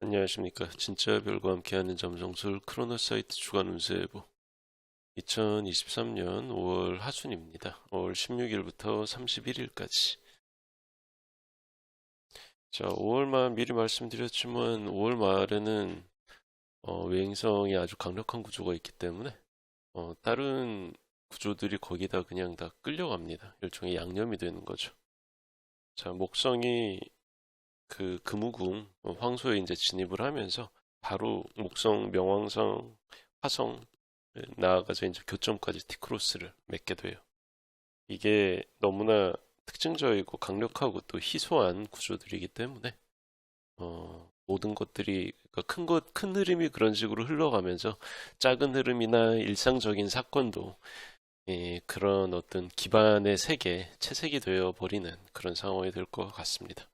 안녕하십니까. 진짜 별과 함께하는 점성술 크로노사이트 주간 운세예보 2023년 5월 하순입니다. 5월 16일부터 31일까지. 자, 5월 말 미리 말씀드렸지만 5월 말에는 외행성이 아주 강력한 구조가 있기 때문에 다른 구조들이 거기다 그냥 다 끌려갑니다. 일종의 양념이 되는 거죠. 자, 목성이 그 금우궁 황소에 이제 진입을 하면서 바로 목성, 명왕성, 화성 나아가서 이제 교점까지 티크로스를 맺게 돼요. 이게 너무나 특징적이고 강력하고 또 희소한 구조들이기 때문에 모든 것들이 그러니까 큰 흐름이 그런 식으로 흘러가면서 작은 흐름이나 일상적인 사건도 그런 어떤 기반의 세계, 채색이 되어 버리는 그런 상황이 될 것 같습니다.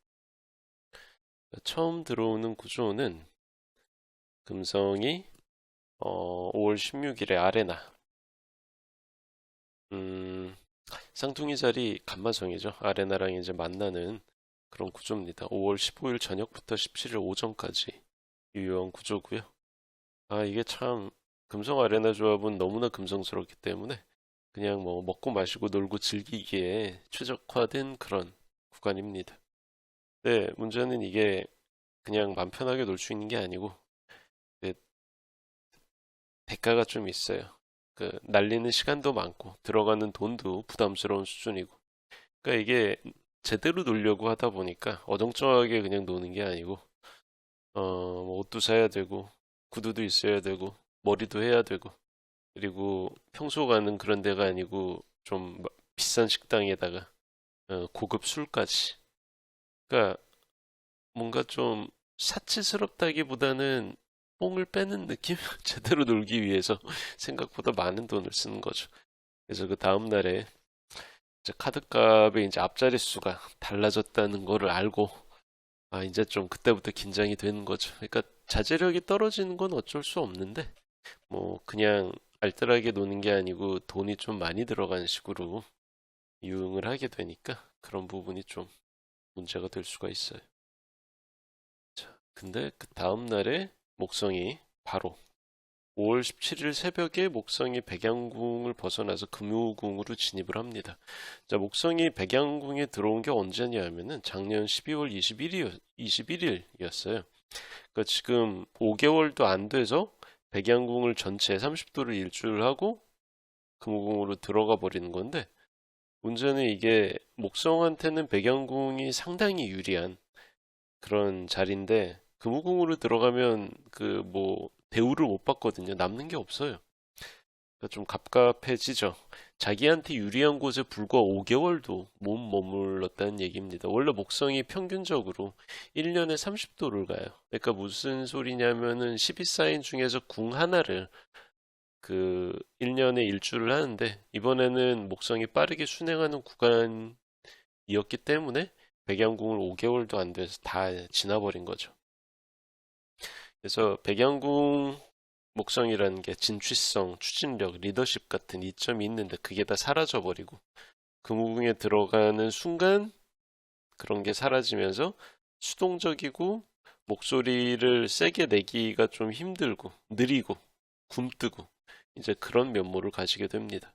처음 들어오는 구조는 금성이 5월 16일에 아레나, 음, 쌍둥이 자리 간마성이죠. 아레나랑 이제 만나는 그런 구조입니다. 5월 15일 저녁부터 17일 오전까지 유효한 구조고요. 아, 이게 참 금성 아레나 조합은 너무나 금성스럽기 때문에 그냥 뭐 먹고 마시고 놀고 즐기기에 최적화된 그런 구간입니다. 네, 문제는 이게 그냥 맘 편하게 놀 수 있는 게 아니고 그 대가가 좀 있어요. 그 날리는 시간도 많고 들어가는 돈도 부담스러운 수준이고. 그러니까 이게 제대로 놀려고 하다 보니까 어정쩡하게 그냥 노는 게 아니고 뭐 옷도 사야 되고 구두도 있어야 되고 머리도 해야 되고 그리고 평소 가는 그런 데가 아니고 좀 비싼 식당에다가 고급 술까지. 그러니까 뭔가 좀 사치스럽다기보다는 뽕을 빼는 느낌? 제대로 놀기 위해서 생각보다 많은 돈을 쓰는 거죠. 그래서 그 다음 날에 이제 카드값의 이제 앞자리 수가 달라졌다는 거를 알고 아 이제 좀 그때부터 긴장이 되는 거죠. 그러니까 자제력이 떨어지는 건 어쩔 수 없는데 뭐 그냥 알뜰하게 노는 게 아니고 돈이 좀 많이 들어간 식으로 유흥을 하게 되니까 그런 부분이 좀 문제가 될 수가 있어요. 자, 근데 그 다음 날에 목성이 바로 5월 17일 새벽에 목성이 백양궁을 벗어나서 금요궁으로 진입을 합니다. 자, 목성이 백양궁에 들어온 게 언제냐면은 작년 12월 21일이었어요. 그러니까 지금 5개월도 안 돼서 백양궁을 전체 30도를 일주를 하고 금호궁으로 들어가 버리는 건데 문제는 이게 목성한테는 백양궁이 상당히 유리한 그런 자리인데 금호궁으로 들어가면 그 뭐 대우를 못 받거든요. 남는 게 없어요. 그러니까 좀 갑갑해지죠. 자기한테 유리한 곳에 불과 5개월도 못 머물렀다는 얘기입니다. 원래 목성이 평균적으로 1년에 30도를 가요. 그러니까 무슨 소리냐면은 12사인 중에서 궁 하나를 그 1년에 일주를 하는데 이번에는 목성이 빠르게 순행하는 구간이었기 때문에 백양궁을 5개월도 안 돼서 다 지나버린 거죠. 그래서 백양궁 목성이라는 게 진취성, 추진력, 리더십 같은 이점이 있는데 그게 다 사라져버리고 금우궁에 들어가는 순간 그런 게 사라지면서 수동적이고 목소리를 세게 내기가 좀 힘들고 느리고 굼뜨고 이제 그런 면모를 가지게 됩니다.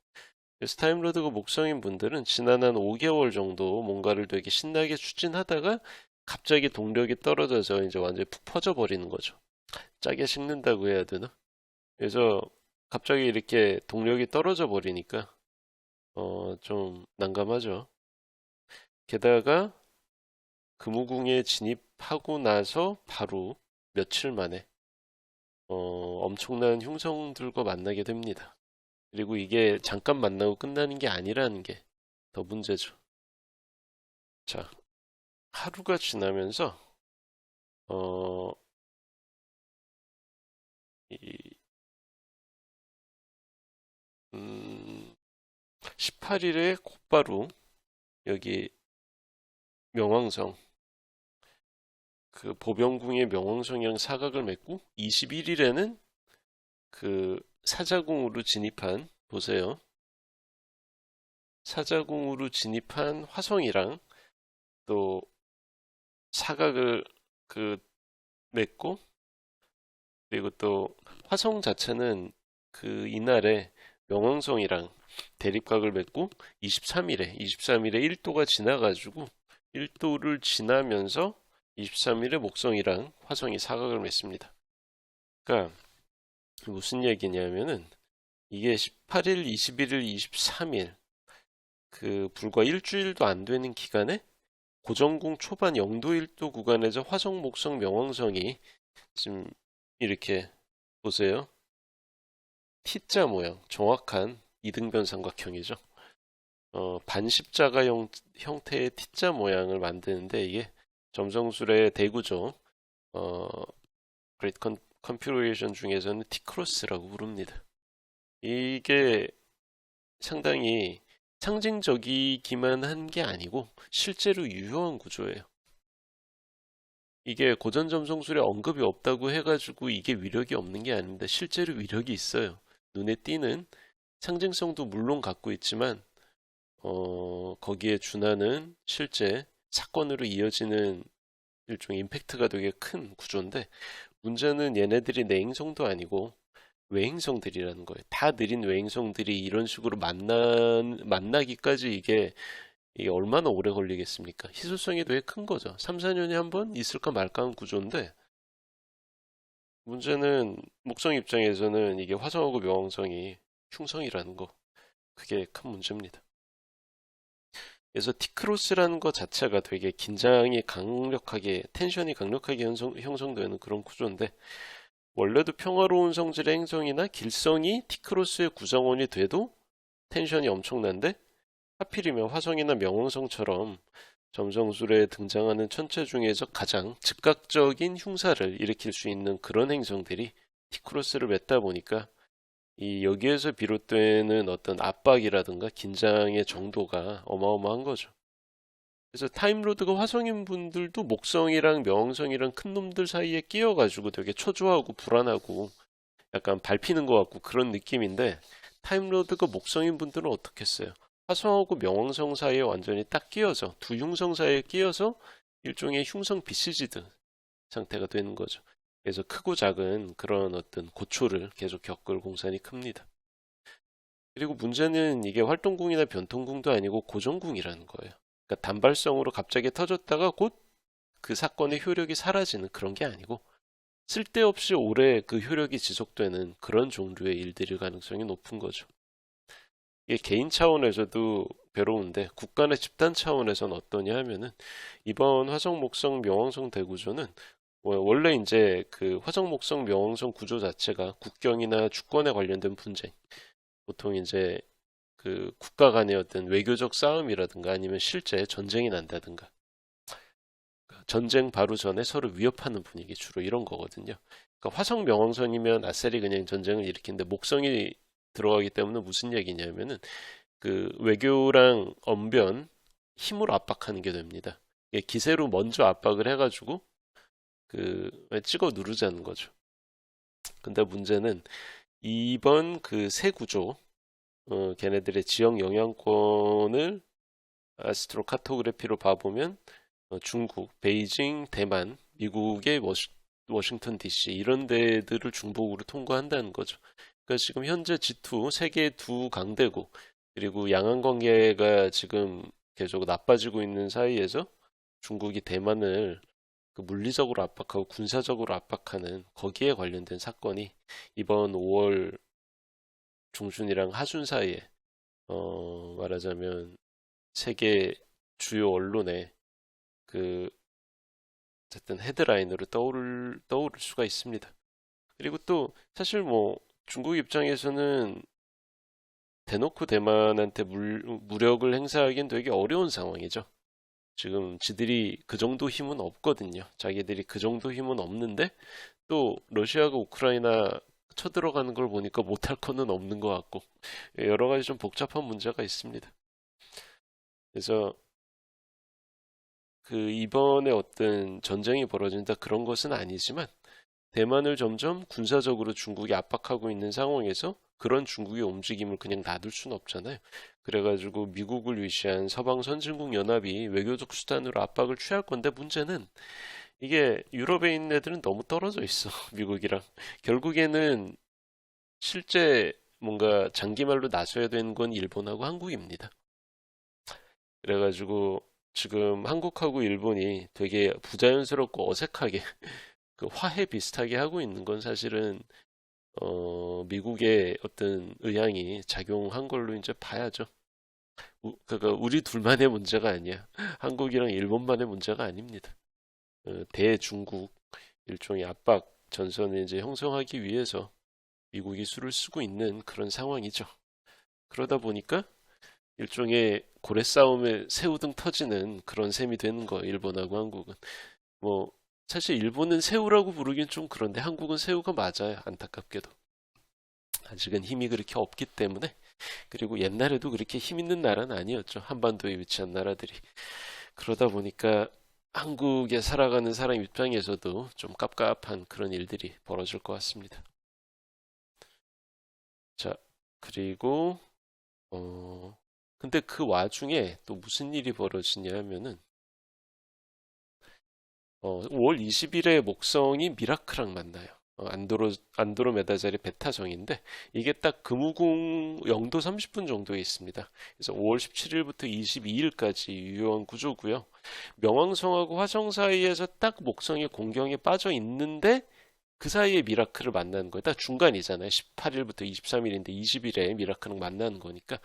그래서 타임로드가 목성인 분들은 지난 한 5개월 정도 뭔가를 되게 신나게 추진하다가 갑자기 동력이 떨어져서 이제 완전히 푹 퍼져버리는 거죠. 짜게 식는다고 해야 되나? 그래서 갑자기 이렇게 동력이 떨어져 버리니까 좀 난감하죠. 게다가 금우궁에 진입하고 나서 바로 며칠 만에 엄청난 흉성들과 만나게 됩니다. 그리고 이게 잠깐 만나고 끝나는 게 아니라는 게 더 문제죠. 자, 하루가 지나면서 어, 이, 18일에 곧바로 여기 명왕성 그 보병궁의 명왕성이랑 사각을 맺고 21일에는 그 사자궁으로 진입한 보세요. 사자궁으로 진입한 화성이랑 또 사각을 그 맺고, 그리고 또 화성 자체는 그 이날에 명왕성이랑 대립각을 맺고 23일에 1도가 지나가지고 1도를 지나면서 23일에 목성이랑 화성이 사각을 맺습니다. 그러니까 무슨 얘기냐면은 이게 18일, 21일, 23일 그 불과 일주일도 안 되는 기간에 고정궁 초반 0도 1도 구간에서 화성, 목성, 명왕성이 지금 이렇게 보세요. T자 모양, 정확한 이등변 삼각형이죠. 반십자가 형태의 T자 모양을 만드는데 이게 점성술의 대구조, 어, Great Configuration 중에서는 T크로스라고 부릅니다. 이게 상당히 상징적이기만 한 게 아니고 실제로 유효한 구조예요. 이게 고전 점성술에 언급이 없다고 해가지고 이게 위력이 없는 게 아닙니다. 실제로 위력이 있어요. 눈에 띄는 상징성도 물론 갖고 있지만 거기에 준하는 실제 사건으로 이어지는 일종의 임팩트가 되게 큰 구조인데 문제는 얘네들이 내행성도 아니고 외행성들이라는 거예요. 다 느린 외행성들이 이런 식으로 만나기까지 이게 얼마나 오래 걸리겠습니까? 희소성이 되게 큰 거죠. 3, 4년에 한 번 있을까 말까 한 구조인데 문제는 목성 입장에서는 이게 화성하고 명왕성이 흉성이라는 거. 그게 큰 문제입니다. 그래서 티크로스라는 것 자체가 되게 긴장이 강력하게, 텐션이 강력하게 형성되는 그런 구조인데 원래도 평화로운 성질의 행성이나 길성이 티크로스의 구성원이 돼도 텐션이 엄청난데 하필이면 화성이나 명왕성처럼 점성술에 등장하는 천체 중에서 가장 즉각적인 흉사를 일으킬 수 있는 그런 행성들이 티크로스를 맺다 보니까 이 여기에서 비롯되는 어떤 압박이라든가 긴장의 정도가 어마어마한 거죠. 그래서 타임로드가 화성인 분들도 목성이랑 명성이랑 큰 놈들 사이에 끼어가지고 되게 초조하고 불안하고 약간 밟히는 것 같고 그런 느낌인데 타임로드가 목성인 분들은 어떻겠어요? 화성하고 명왕성 사이에 완전히 딱 끼어서 두 흉성 사이에 끼어서 일종의 흉성 비시지드 상태가 되는 거죠. 그래서 크고 작은 그런 어떤 고초를 계속 겪을 공산이 큽니다. 그리고 문제는 이게 활동궁이나 변통궁도 아니고 고정궁이라는 거예요. 그러니까 단발성으로 갑자기 터졌다가 곧 그 사건의 효력이 사라지는 그런 게 아니고 쓸데없이 오래 그 효력이 지속되는 그런 종류의 일들일 가능성이 높은 거죠. 이게 개인 차원에서도 괴로운데 국간의 집단 차원에서는 어떠냐 하면은 이번 화성, 목성, 명왕성 대구조는 원래 이제 그 화성, 목성, 명왕성 구조 자체가 국경이나 주권에 관련된 분쟁, 보통 이제 그 국가 간의 어떤 외교적 싸움이라든가 아니면 실제 전쟁이 난다든가 전쟁 바로 전에 서로 위협하는 분위기 주로 이런 거거든요. 그러니까 화성 명왕성이면 아싸리 그냥 전쟁을 일으키는데 목성이 들어가기 때문에 무슨 얘기냐면은 그 외교랑 언변 힘으로 압박하는 게 됩니다. 기세로 먼저 압박을 해가지고 그 찍어 누르자는 거죠. 근데 문제는 이번 그 새 구조 걔네들의 지역 영향권을 아스트로카토그래피로 봐보면 중국, 베이징, 대만, 미국의 워싱턴 DC 이런 데들을 중복으로 통과한다는 거죠. 그러니까 지금 현재 G2 세계 두 강대국 그리고 양안 관계가 지금 계속 나빠지고 있는 사이에서 중국이 대만을 그 물리적으로 압박하고 군사적으로 압박하는 거기에 관련된 사건이 이번 5월 중순이랑 하순 사이에 말하자면 세계 주요 언론에 그 어쨌든 헤드라인으로 떠오를 수가 있습니다. 그리고 또 사실 뭐 중국 입장에서는 대놓고 대만한테 무력을 행사하기엔 되게 어려운 상황이죠. 지금 지들이 그 정도 힘은 없거든요. 자기들이 그 정도 힘은 없는데 또 러시아가 우크라이나 쳐들어가는 걸 보니까 못할 거는 없는 것 같고 여러 가지 좀 복잡한 문제가 있습니다. 그래서 그 이번에 어떤 전쟁이 벌어진다 그런 것은 아니지만 대만을 점점 군사적으로 중국이 압박하고 있는 상황에서 그런 중국의 움직임을 그냥 놔둘 수는 없잖아요. 그래가지고 미국을 위시한 서방 선진국 연합이 외교적 수단으로 압박을 취할 건데 문제는 이게 유럽에 있는 애들은 너무 떨어져 있어. 미국이랑. 결국에는 실제 뭔가 장기말로 나서야 되는 건 일본하고 한국입니다. 그래가지고 지금 한국하고 일본이 되게 부자연스럽고 어색하게 그 화해 비슷하게 하고 있는 건 사실은 미국의 어떤 의향이 작용한 걸로 이제 봐야죠. 그러니까 우리 둘만의 문제가 아니야. 한국이랑 일본만의 문제가 아닙니다. 대중국 일종의 압박 전선을 이제 형성하기 위해서 미국이 수를 쓰고 있는 그런 상황이죠. 그러다 보니까 일종의 고래 싸움에 새우등 터지는 그런 셈이 되는 거예요. 일본하고 한국은. 뭐 사실 일본은 새우라고 부르긴 좀 그런데 한국은 새우가 맞아요. 안타깝게도. 아직은 힘이 그렇게 없기 때문에. 그리고 옛날에도 그렇게 힘 있는 나라는 아니었죠. 한반도에 위치한 나라들이. 그러다 보니까 한국에 살아가는 사람 입장에서도 좀 깝깝한 그런 일들이 벌어질 것 같습니다. 자, 그리고 근데 그 와중에 또 무슨 일이 벌어지냐 하면은 5월 20일에 목성이 미라크랑 만나요. 안드로메다자리 베타정인데 이게 딱 금우궁 0도 30분 정도에 있습니다. 그래서 5월 17일부터 22일까지 유효한 구조고요. 명왕성하고 화성 사이에서 딱 목성이 공경에 빠져 있는데 그 사이에 미라클을 만나는 거예요. 딱 중간이잖아요. 18일부터 23일인데 20일에 미라클랑 만나는 거니까.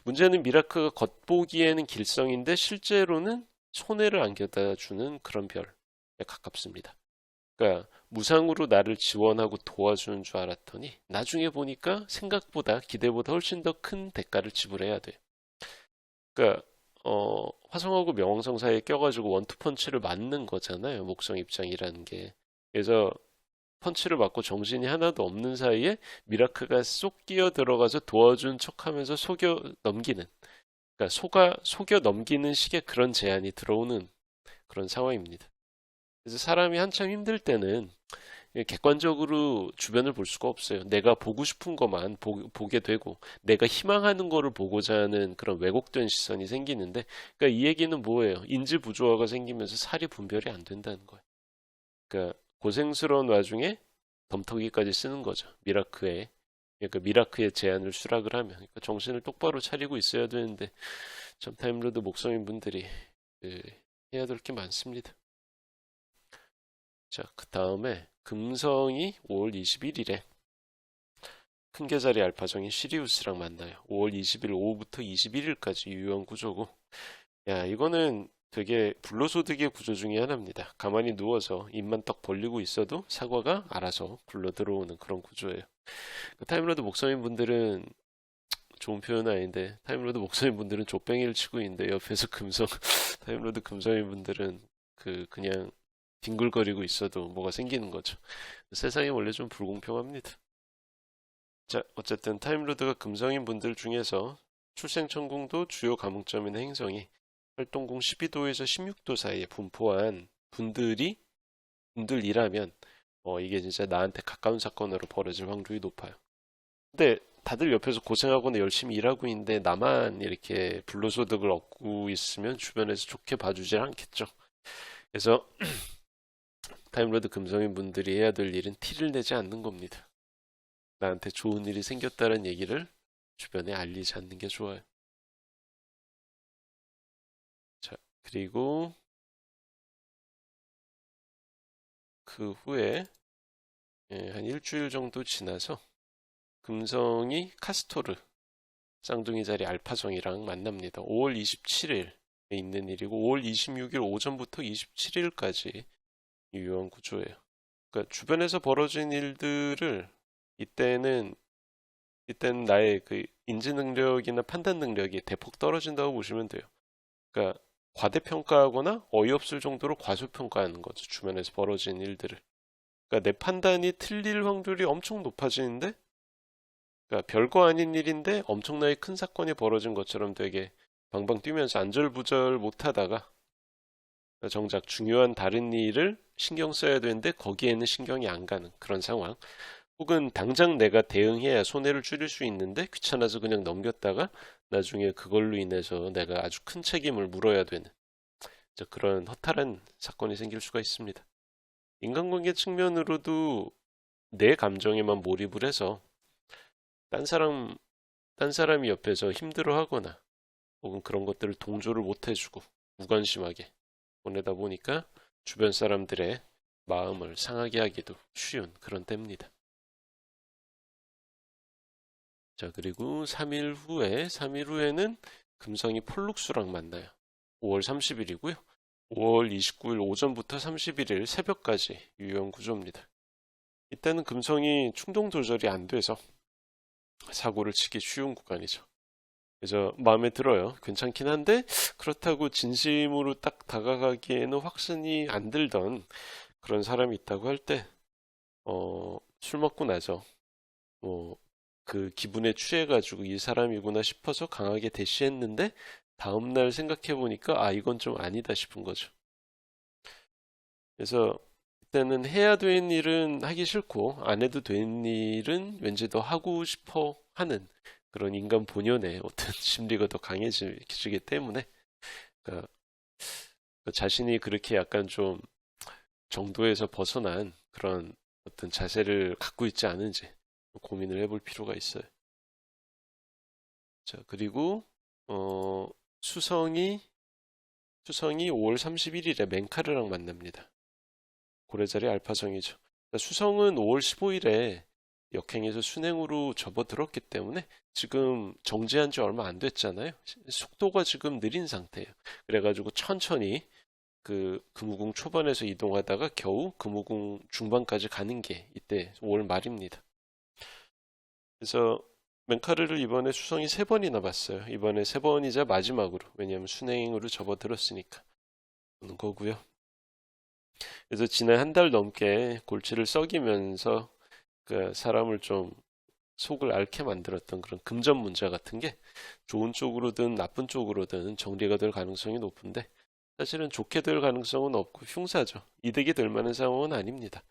문제는 미라클가 겉보기에는 길성인데 실제로는 손해를 안겨다 주는 그런 별에 가깝습니다. 그러니까 무상으로 나를 지원하고 도와주는 줄 알았더니 나중에 보니까 생각보다 기대보다 훨씬 더 큰 대가를 지불해야 돼요. 그러니까 화성하고 명왕성 사이에 껴가지고 원투펀치를 맞는 거잖아요. 목성 입장이라는 게. 그래서 펀치를 맞고 정신이 하나도 없는 사이에 미라크가 쏙 끼어 들어가서 도와준 척하면서 속여 넘기는, 그러니까 속여 넘기는 식의 그런 제안이 들어오는 그런 상황입니다. 그래서 사람이 한참 힘들 때는 객관적으로 주변을 볼 수가 없어요. 내가 보고 싶은 것만 보게 되고, 내가 희망하는 거를 보고자 하는 그런 왜곡된 시선이 생기는데, 그러니까 이 얘기는 뭐예요? 인지 부조화가 생기면서 살이 분별이 안 된다는 거예요. 그러니까 고생스러운 와중에 덤터기까지 쓰는 거죠. 그러니까 미라크의 제안을 수락을 하면. 그러니까 정신을 똑바로 차리고 있어야 되는데, 참 타임로드 목성인 분들이 그, 해야 될 게 많습니다. 자, 그 다음에 금성이 5월 21일에 큰 계자리 알파정인 시리우스랑 만나요. 5월 20일 오후부터 21일까지 유효한 구조고, 야, 이거는 되게 불로소득의 구조 중에 하나입니다. 가만히 누워서 입만 딱 벌리고 있어도 사과가 알아서 굴러 들어오는 그런 구조예요. 그 타임로드 목서인 분들은 좋은 표현은 아닌데 타임로드 목서인 분들은 족뱅이를 치고 있는데 옆에서 금성 타임로드 금성인 분들은 그냥 뒹굴거리고 있어도 뭐가 생기는 거죠. 세상이 원래 좀 불공평합니다. 자, 어쨌든 타임로드가 금성인 분들 중에서 출생천궁도 주요 감흥점인 행성이 활동궁 12도에서 16도 사이에 분포한 분들이라면 이게 진짜 나한테 가까운 사건으로 벌어질 확률이 높아요. 근데 다들 옆에서 고생하거나 열심히 일하고 있는데 나만 이렇게 불로소득을 얻고 있으면 주변에서 좋게 봐주질 않겠죠. 그래서 타임로드 금성인 분들이 해야 될 일은 티를 내지 않는 겁니다. 나한테 좋은 일이 생겼다는 얘기를 주변에 알리지 않는 게 좋아요. 자, 그리고 그 후에 한 일주일 정도 지나서 금성이 카스토르 쌍둥이 자리 알파정이랑 만납니다. 5월 27일에 있는 일이고 5월 26일 오전부터 27일까지 유효한 구조예요. 그러니까 주변에서 벌어진 일들을 이때는 나의 그 인지 능력이나 판단 능력이 대폭 떨어진다고 보시면 돼요. 그러니까 과대평가하거나 어이없을 정도로 과소평가하는 거죠. 주변에서 벌어진 일들을. 그러니까 내 판단이 틀릴 확률이 엄청 높아지는데, 그러니까 별거 아닌 일인데 엄청나게 큰 사건이 벌어진 것처럼 되게 방방 뛰면서 안절부절 못하다가 정작 중요한 다른 일을 신경 써야 되는데 거기에는 신경이 안 가는 그런 상황. 혹은 당장 내가 대응해야 손해를 줄일 수 있는데 귀찮아서 그냥 넘겼다가 나중에 그걸로 인해서 내가 아주 큰 책임을 물어야 되는 그런 허탈한 사건이 생길 수가 있습니다. 인간관계 측면으로도 내 감정에만 몰입을 해서 딴 사람, 딴 사람이 옆에서 힘들어하거나 혹은 그런 것들을 동조를 못 해주고 무관심하게 보내다 보니까 주변 사람들의 마음을 상하게 하기도 쉬운 그런 때입니다. 자, 그리고 3일 후에는 금성이 폴룩스랑 만나요. 5월 30일이고요. 5월 29일 오전부터 31일 새벽까지 유효한 구조입니다. 이때는 금성이 충동 조절이 안 돼서 사고를 치기 쉬운 구간이죠. 그래서 마음에 들어요. 괜찮긴 한데 그렇다고 진심으로 딱 다가가기에는 확신이 안 들던 그런 사람이 있다고 할 때, 술 먹고 나서 뭐 그 기분에 취해가지고 이 사람이구나 싶어서 강하게 대시했는데 다음날 생각해 보니까 아 이건 좀 아니다 싶은 거죠. 그래서 그때는 해야 되는 일은 하기 싫고 안 해도 되는 일은 왠지 더 하고 싶어 하는 그런 인간 본연의 어떤 심리가 더 강해지기 때문에 그러니까 그 자신이 그렇게 약간 좀 정도에서 벗어난 그런 어떤 자세를 갖고 있지 않은지 고민을 해볼 필요가 있어요. 자, 그리고 어, 수성이 수성이 5월 31일에 맹카르랑 만납니다. 고래자리 알파성이죠. 그러니까 수성은 5월 15일에 역행에서 순행으로 접어들었기 때문에 지금 정지한 지 얼마 안 됐잖아요. 속도가 지금 느린 상태예요. 그래가지고 천천히 그 금우궁 초반에서 이동하다가 겨우 금우궁 중반까지 가는 게 이때 5월 말입니다. 그래서 맹카르를 이번에 수성이 세 번이나 봤어요. 이번에 세 번이자 마지막으로. 왜냐하면 순행으로 접어들었으니까. 그런 거고요. 그래서 지난 한 달 넘게 골치를 썩이면서 그 사람을 좀 속을 앓게 만들었던 그런 금전 문제 같은 게 좋은 쪽으로든 나쁜 쪽으로든 정리가 될 가능성이 높은데 사실은 좋게 될 가능성은 없고 흉사죠. 이득이 될 만한 상황은 아닙니다.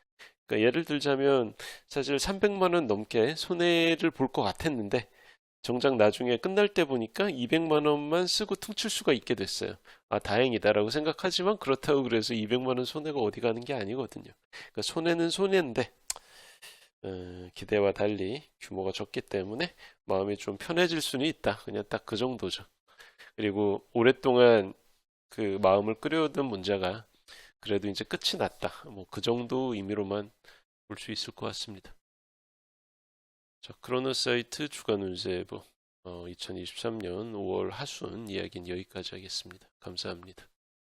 그러니까 예를 들자면 사실 300만 원 넘게 손해를 볼 것 같았는데 정작 나중에 끝날 때 보니까 200만 원만 쓰고 퉁칠 수가 있게 됐어요. 아, 다행이다라고 생각하지만 그렇다고 그래서 200만 원 손해가 어디 가는 게 아니거든요. 그러니까 손해는 손해인데 기대와 달리 규모가 적기 때문에 마음이 좀 편해질 수는 있다. 그냥 딱 그 정도죠. 그리고 오랫동안 그 마음을 끌어오던 문제가 그래도 이제 끝이 났다. 뭐 그 정도 의미로만 볼 수 있을 것 같습니다. 자, 크로노사이트 주간 운세보 2023년 5월 하순 이야기는 여기까지 하겠습니다. 감사합니다.